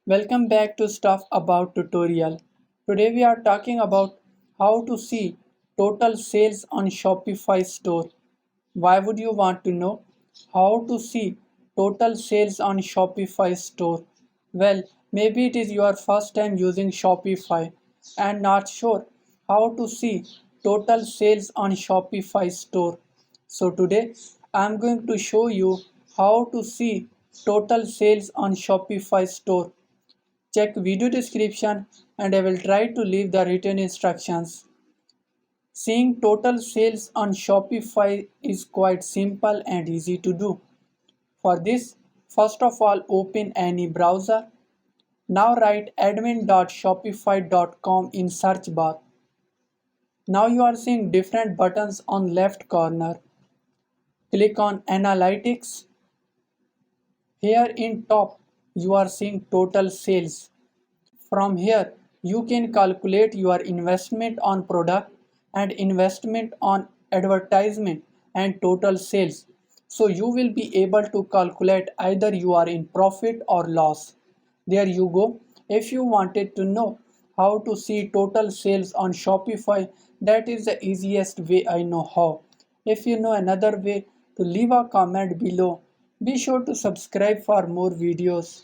Welcome back to Stuff About tutorial. Today we are talking about how to see total sales on Shopify store. Why would you want to know how to see total sales on Shopify store? Well, maybe it is your first time using Shopify and not sure how to see total sales on Shopify store. So today I am going to show you how to see total sales on Shopify store. Check video description and I will try to leave the written instructions. Seeing total sales on Shopify is quite simple and easy to do. For this, first of all open any browser. Now write admin.shopify.com in search bar. Now you are seeing different buttons on left corner. Click on Analytics. Here in top you are seeing total sales. From here, you can calculate your investment on product and investment on advertisement and total sales. So you will be able to calculate either you are in profit or loss. There you go. If you wanted to know how to see total sales on Shopify, that is the easiest way I know how. If you know another way, to leave a comment below. Be sure to subscribe for more videos.